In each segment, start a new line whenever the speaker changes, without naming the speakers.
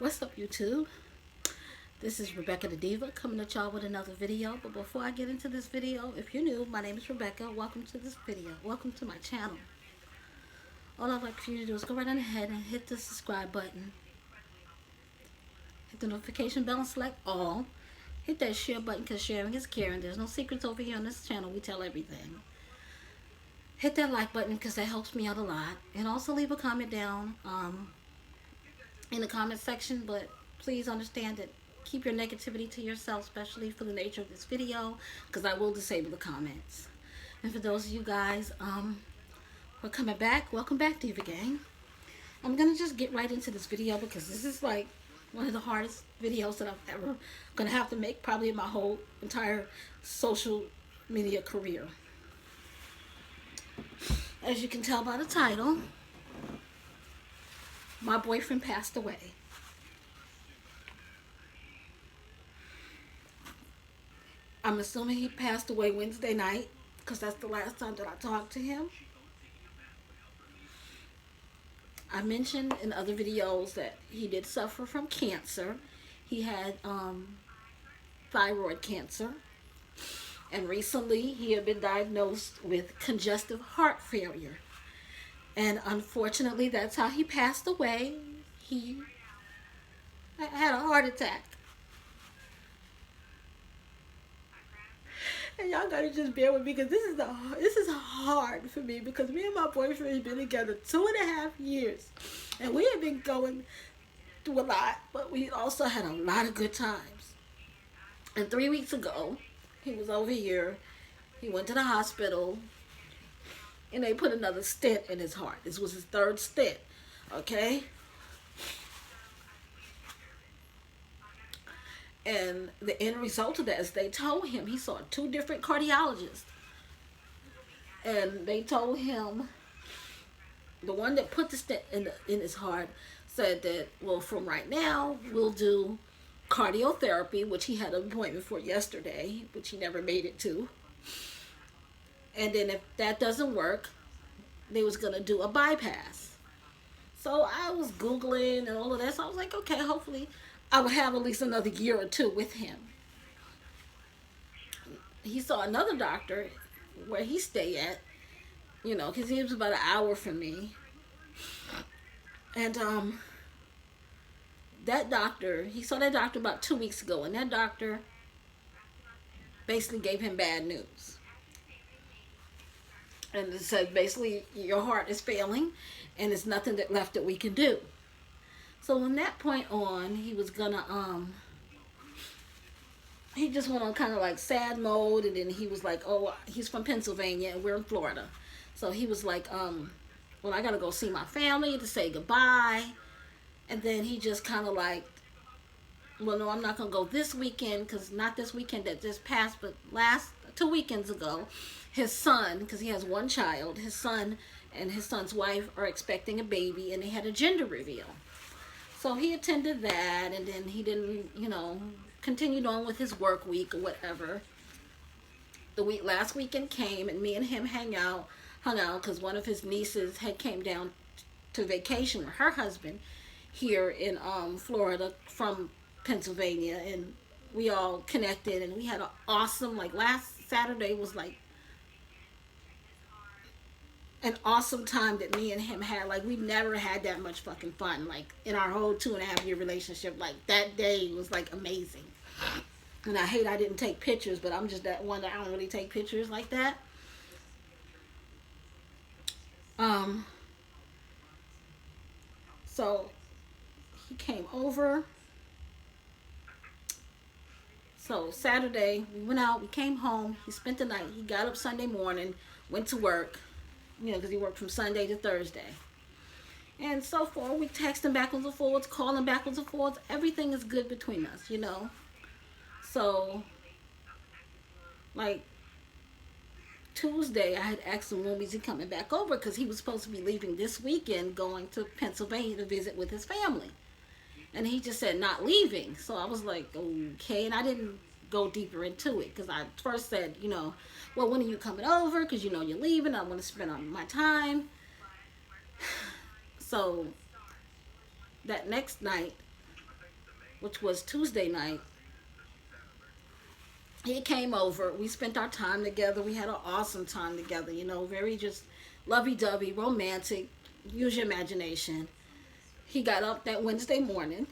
What's up, YouTube? This is Rebecca the Diva coming at y'all with another video. But before I get into this video, if you're new, my name is Rebecca. Welcome to this video. Welcome to my channel. All I'd like for you to do is go right on ahead and hit the subscribe button. Hit the notification bell and select all. Hit that share button because sharing is caring. There's no secrets over here on this channel. We tell everything. Hit that like button because that helps me out a lot. And also leave a comment down in the comment section. But please understand that keep your negativity to yourself, especially for the nature of this video, because I will disable the comments. And for those of you guys who are coming back, welcome back, Diva Gang. I'm gonna just get right into this video because this is like one of the hardest videos that I'm ever gonna have to make, probably in my whole entire social media career. As you can tell by the title, my boyfriend passed away. I'm assuming he passed away Wednesday night because that's the last time that I talked to him. I mentioned in other videos that he did suffer from cancer. He had thyroid cancer. And recently he had been diagnosed with congestive heart failure. And unfortunately that's how he passed away. He had a heart attack. And y'all gotta just bear with me because this is hard for me because me and my boyfriend have been together 2.5 years. And we have been going through a lot, but we also had a lot of good times. And 3 weeks ago, he was over here. He went to the hospital and they put another stent in his heart. This was his third stent, okay? And the end result of that is they told him, he saw 2 different cardiologists. And they told him, the one that put the stent in his heart said that, well, from right now, we'll do cardiotherapy, which he had an appointment for yesterday, which he never made it to. And then if that doesn't work, they was going to do a bypass. So I was Googling and all of that. So I was like, okay, hopefully I would have at least another year or 2 with him. He saw another doctor where he stayed at, you know, because he was about an hour from me. And that doctor, he saw that doctor about 2 weeks ago, and that doctor basically gave him bad news. And it said basically your heart is failing and there's nothing left that we can do. So from that point on, he was gonna he just went on kind of like sad mode, and then he was like, oh, he's from Pennsylvania and we're in Florida. So he was like, well, I gotta go see my family to say goodbye. And then he just kind of like, well, no, I'm not gonna go this weekend, because not this weekend that just passed, but last 2 weekends ago, his son, because he has 1 child, his son and his son's wife are expecting a baby, and they had a gender reveal. So he attended that, and then he didn't, you know, continued on with his work week or whatever. Last weekend came, and me and him hung out, because one of his nieces had came down to vacation with her husband here in Florida from Pennsylvania, and we all connected, and we had an awesome, like last Saturday was like an awesome time that me and him had. Like, we never had that much fucking fun, like in our whole 2.5 year relationship. Like, that day was like amazing. And I hate I didn't take pictures, but I'm just that one that I don't really take pictures like that. So he came over. So Saturday we went out, we came home, he spent the night, he got up Sunday morning, went to work, you know, because he worked from Sunday to Thursday. And so far, we texting backwards and forwards, calling backwards and forwards. Everything is good between us, you know. So, like, Tuesday, I had asked him when was he coming back over, because he was supposed to be leaving this weekend, going to Pennsylvania to visit with his family. And he just said not leaving. So I was like, okay. And I didn't go deeper into it, because I first said, you know, well, when are you coming over? Because, you know, you're leaving. I want to spend my time. So that next night, which was Tuesday night, he came over. We spent our time together. We had an awesome time together, you know, very just lovey-dovey, romantic. Use your imagination. He got up that Wednesday morning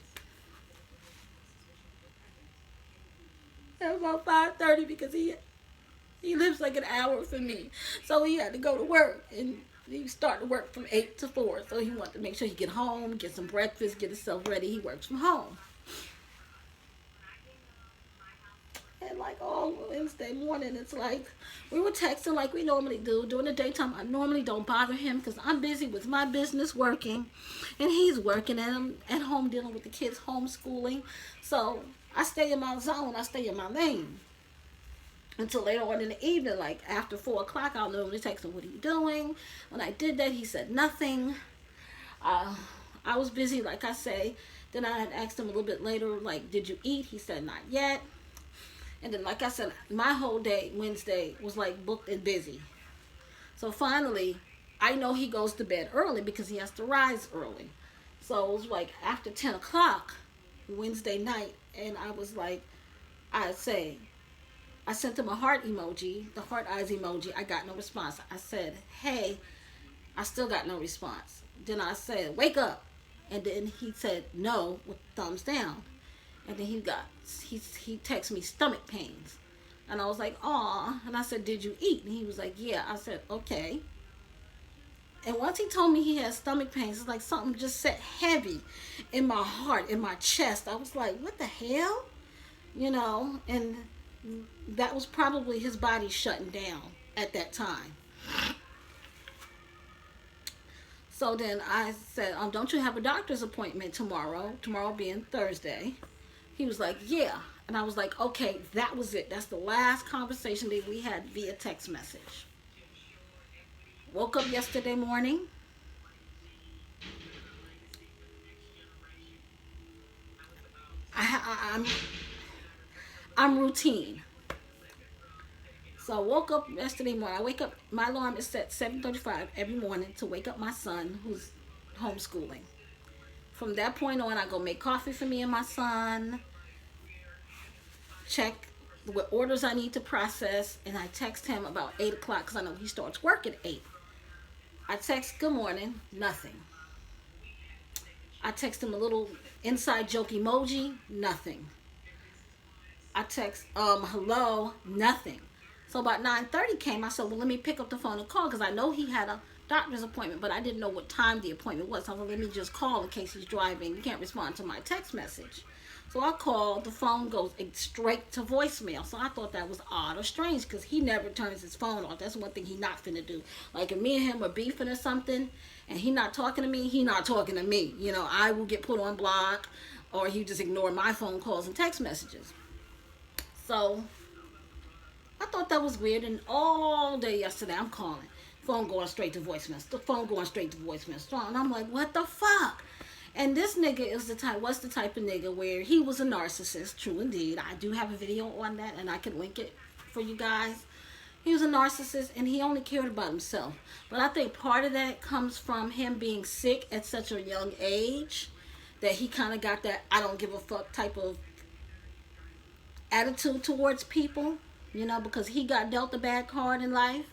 at about 5:30 because he lives like an hour from me. So he had to go to work, and he started to work from 8 to 4. So he wanted to make sure he get home, get some breakfast, get himself ready. He works from home. And like all Wednesday morning, it's like we were texting like we normally do. During the daytime, I normally don't bother him because I'm busy with my business working, and he's working, and I'm at home dealing with the kids homeschooling. So I stay in my zone. I stay in my lane until later on in the evening, like after 4 o'clock. I'll normally text him, "What are you doing?" When I did that, he said nothing. Uh, I was busy, like I say. Then I had asked him a little bit later, like, "Did you eat?" He said, "Not yet." And then, like I said, my whole day Wednesday was like booked and busy. So finally, I know he goes to bed early because he has to rise early. So it was like after 10 o'clock Wednesday night, and I was like, I say, I sent him a heart emoji, the heart eyes emoji. I got no response. I said, "Hey," I still got no response. Then I said, "Wake up." And then he said no with thumbs down. And then he texted me stomach pains. And I was like, "Aw." And I said, "Did you eat?" And he was like, "Yeah." I said, "Okay." And once he told me he had stomach pains, it's like something just set heavy in my heart, in my chest. I was like, what the hell? You know, and that was probably his body shutting down at that time. So then I said, "Don't you have a doctor's appointment tomorrow?" Tomorrow being Thursday. He was like, "Yeah." And I was like, "Okay, that was it. That's the last conversation that we had via text message." Woke up yesterday morning. I'm routine. So I woke up yesterday morning. I wake up. My alarm is set 7:35 every morning to wake up my son, who's homeschooling. From that point on, I go make coffee for me and my son, check what orders I need to process, and I text him about 8 o'clock because I know he starts work at 8. I text "Good morning," nothing. I text him a little inside joke emoji, nothing. I text "hello," nothing. So about 9:30 came. I said, "Well, let me pick up the phone and call," because I know he had a doctor's appointment, but I didn't know what time the appointment was. So I said, "Let me just call in case he's driving. He can't respond to my text message." So I called. The phone goes straight to voicemail. So I thought that was odd or strange because he never turns his phone off. That's one thing he not finna do. Like if me and him are beefing or something, and he not talking to me, he not talking to me. You know, I will get put on block, or he just ignore my phone calls and text messages. So I thought that was weird, and all day yesterday I'm calling. Phone going straight to voicemail. The phone going straight to voicemail. And I'm like, what the fuck? And this nigga is was the type of nigga where he was a narcissist, true indeed. I do have a video on that, and I can link it for you guys. He was a narcissist, and he only cared about himself. But I think part of that comes from him being sick at such a young age that he kind of got that I don't give a fuck type of attitude towards people, you know, because he got dealt a bad card in life.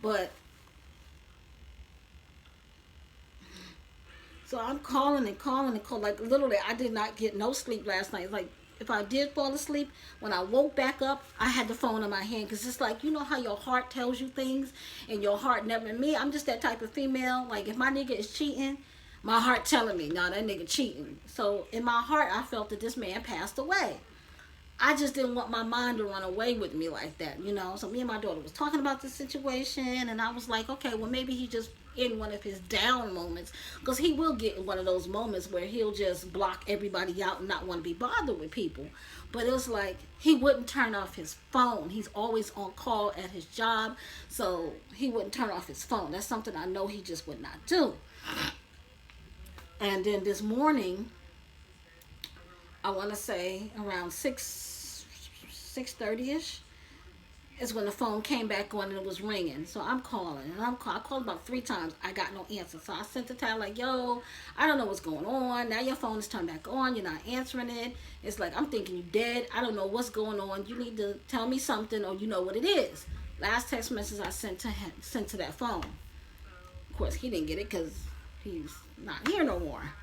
But so I'm calling and calling and calling. Like literally, I did not get no sleep last night. Like if I did fall asleep, when I woke back up, I had the phone in my hand because it's like, you know how your heart tells you things, and your heart never. Me, I'm just that type of female. Like if my nigga is cheating, my heart telling me, no, that nigga cheating. So in my heart, I felt that this man passed away. I just didn't want my mind to run away with me like that, you know. So me and my daughter was talking about the situation, and I was like, okay, well maybe he just in one of his down moments, because he will get in one of those moments where he'll just block everybody out and not want to be bothered with people. But it was like he wouldn't turn off his phone. He's always on call at his job, so he wouldn't turn off his phone. That's something I know he just would not do. And then this morning, I want to say around 6:30ish, is when the phone came back on and it was ringing. So I'm calling, and I called about 3 times. I got no answer. So I sent a tag like, "Yo, I don't know what's going on. Now your phone is turned back on. You're not answering it. It's like I'm thinking you're dead. I don't know what's going on. You need to tell me something, or you know what it is." Last text message I sent to him, sent to that phone. Of course, he didn't get it because he's not here no more.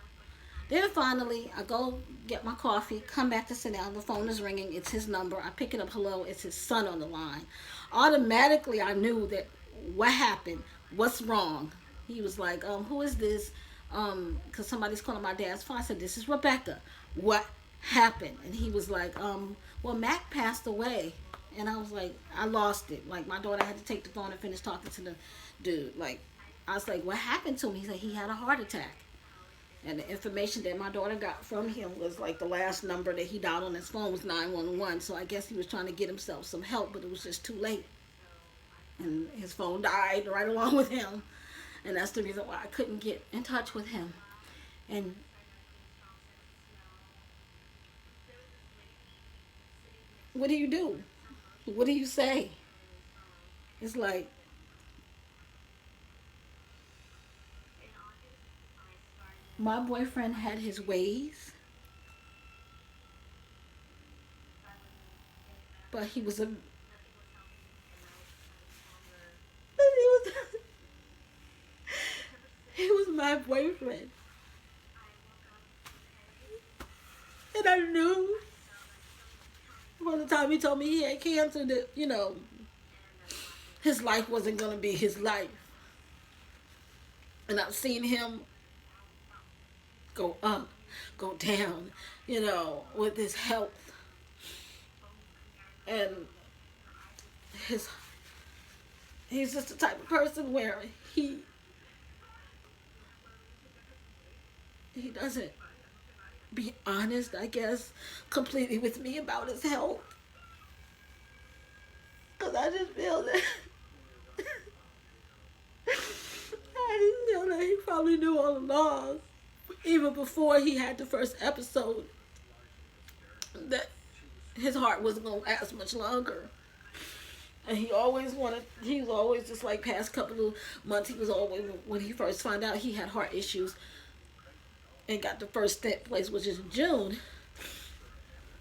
Then finally, I go get my coffee, come back to sit down. The phone is ringing. It's his number. I pick it up. Hello, it's his son on the line. Automatically, I knew that what happened. What's wrong? He was like, who is this? Because somebody's calling my dad's phone. I said, this is Rebecca. What happened? And he was like, well, Mac passed away. And I was like, I lost it. Like, my daughter had to take the phone and finish talking to the dude. Like, I was like, what happened to him? He said he had a heart attack. And the information that my daughter got from him was like the last number that he dialed on his phone was 911. So I guess he was trying to get himself some help, but it was just too late. And his phone died right along with him. And that's the reason why I couldn't get in touch with him. And what do you do? What do you say? It's like, my boyfriend had his ways, but he was a he was my boyfriend, and I knew from the time he told me he had cancer that his life wasn't gonna be his life, and I've seen him go up, go down, with his health and his he's just the type of person where he doesn't be honest, I guess, completely with me about his health. Because I just feel that I just feel that he probably knew all along, even before he had the first episode, that his heart wasn't going to last much longer. And he was always just like past couple of months, he was always, when he first found out he had heart issues and got the first stent placed, which is in June,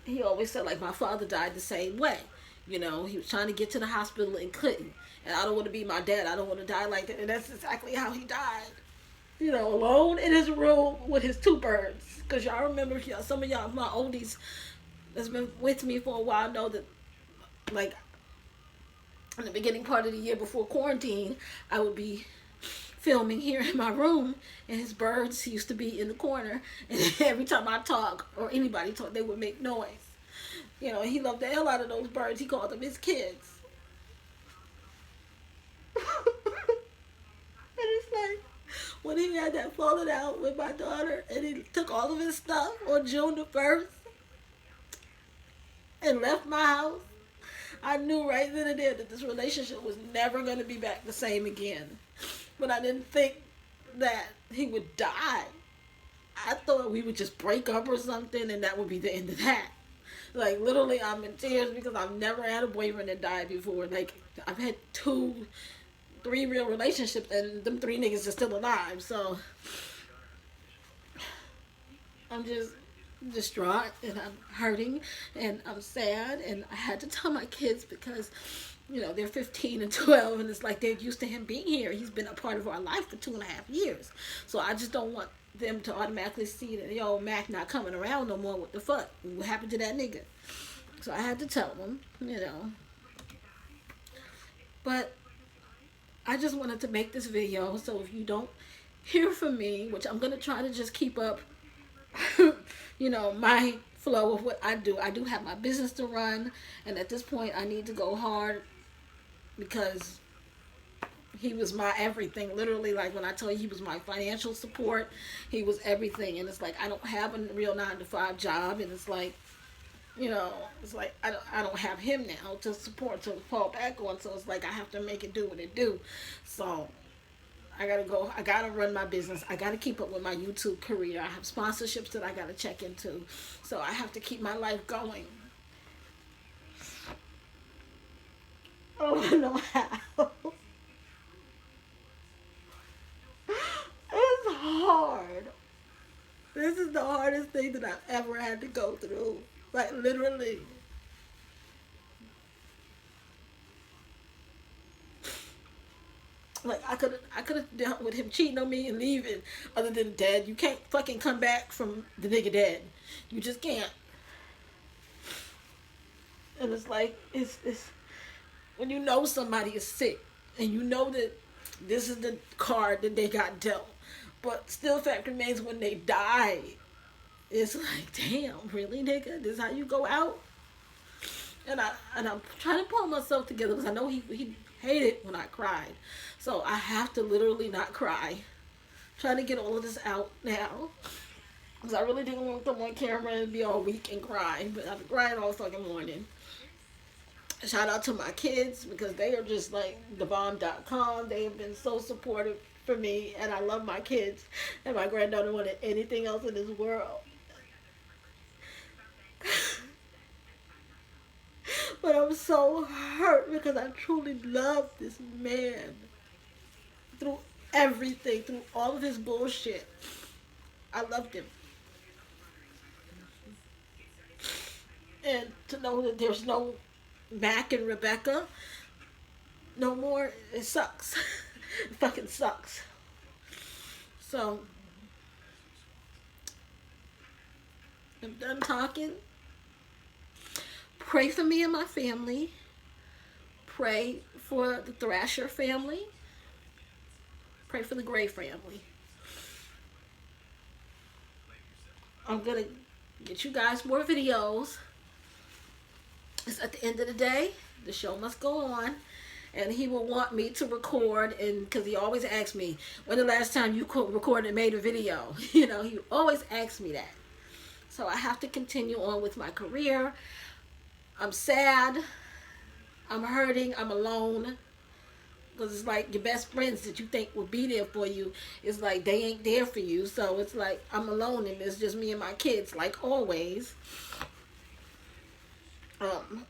he always said, like, my father died the same way. He was trying to get to the hospital and couldn't. And I don't want to be my dad. I don't want to die like that. And that's exactly how he died. Alone in his room with his 2 birds. Because y'all remember, some of y'all, my oldies that's been with me for a while, know that, like, in the beginning part of the year before quarantine, I would be filming here in my room, and his birds used to be in the corner, and every time I talk, or anybody talk, they would make noise. He loved the hell out of those birds. He called them his kids. And it's like, when he had that falling out with my daughter, and he took all of his stuff on June the 1st, and left my house, I knew right then and there that this relationship was never going to be back the same again. But I didn't think that he would die. I thought we would just break up or something, and that would be the end of that. Like, literally, I'm in tears because I've never had a boyfriend that died before. Like, I've had 2, 3 real relationships, and them 3 niggas are still alive. So, I'm just distraught, and I'm hurting, and I'm sad, and I had to tell my kids because they're 15 and 12, and it's like they're used to him being here. He's been a part of our life for 2.5 years. So I just don't want them to automatically see that, Mac not coming around no more. What the fuck? What happened to that nigga? So I had to tell them, But I just wanted to make this video, so if you don't hear from me, which I'm going to try to just keep up, my flow of what I do. I do have my business to run, and at this point I need to go hard because he was my everything. Literally, like when I tell you he was my financial support, he was everything. And it's like I don't have a real 9-to-5 job, and it's like, it's like I don't have him now to support, to fall back on. So it's like I have to make it do what it do. So I gotta go. I gotta run my business. I gotta keep up with my YouTube career. I have sponsorships that I gotta check into. So I have to keep my life going. I don't know how. It's hard. This is the hardest thing that I've ever had to go through. Like literally. Like I could have dealt with him cheating on me and leaving. Other than dead, you can't fucking come back from the nigga dead. You just can't. And it's like it's when you know somebody is sick and you know that this is the card that they got dealt, but still fact remains when they die, it's like damn, really, nigga, this is how you go out. And I'm trying to pull myself together because I know he hated when I cried, so I have to literally not cry. Trying to get all of this out now because I really didn't want to come on camera and be all weak and cry, but I've been crying all fucking morning. Shout out to my kids because they are just like thebomb.com. They have been so supportive for me, and I love my kids. And my granddaughter wanted anything else in this world. But I'm so hurt because I truly love this man through everything, through all of his bullshit. I loved him. And to know that there's no Mac and Rebecca no more, it sucks. It fucking sucks. So, I'm done talking. Pray for me and my family. Pray for the Thrasher family. Pray for the Gray family. I'm gonna get you guys more videos. It's at the end of the day, the show must go on. And he will want me to record, and because he always asks me, when the last time you recorded and made a video? You know, he always asks me that. So I have to continue on with my career. I'm sad. I'm hurting. I'm alone. Because it's like your best friends that you think will be there for you, it's like they ain't there for you. So it's like I'm alone and it's just me and my kids, like always.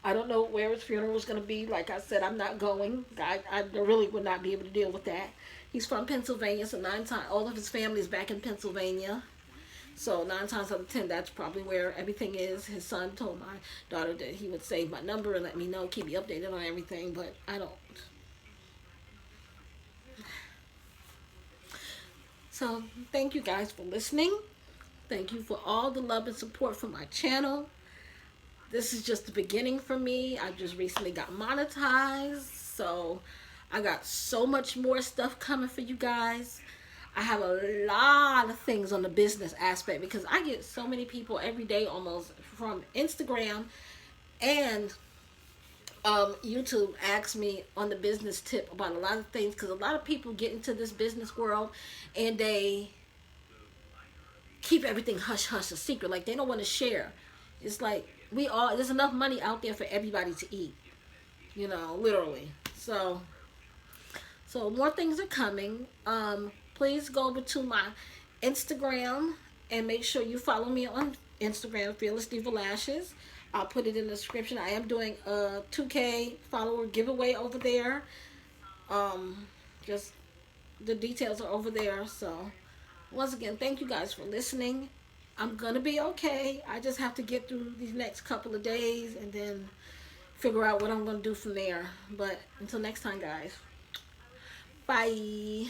I don't know where his funeral is going to be. Like I said, I'm not going. I really would not be able to deal with that. He's from Pennsylvania, so 9 times all of his family is back in Pennsylvania. So 9 times out of 10, that's probably where everything is. His son told my daughter that he would save my number and let me know, keep me updated on everything, but I don't. So thank you guys for listening. Thank you for all the love and support for my channel. This is just the beginning for me. I just recently got monetized, so I got so much more stuff coming for you guys. I have a lot of things on the business aspect because I get so many people every day almost from Instagram and YouTube ask me on the business tip about a lot of things because a lot of people get into this business world and they keep everything hush hush, a secret. Like they don't want to share. It's like there's enough money out there for everybody to eat, you know, literally. So more things are coming. Please go over to my Instagram and make sure you follow me on Instagram, Fearless Diva Lashes. I'll put it in the description. I am doing a 2K follower giveaway over there. Just the details are over there. So once again, thank you guys for listening. I'm gonna be okay. I just have to get through these next couple of days and then figure out what I'm gonna do from there. But until next time, guys. Bye.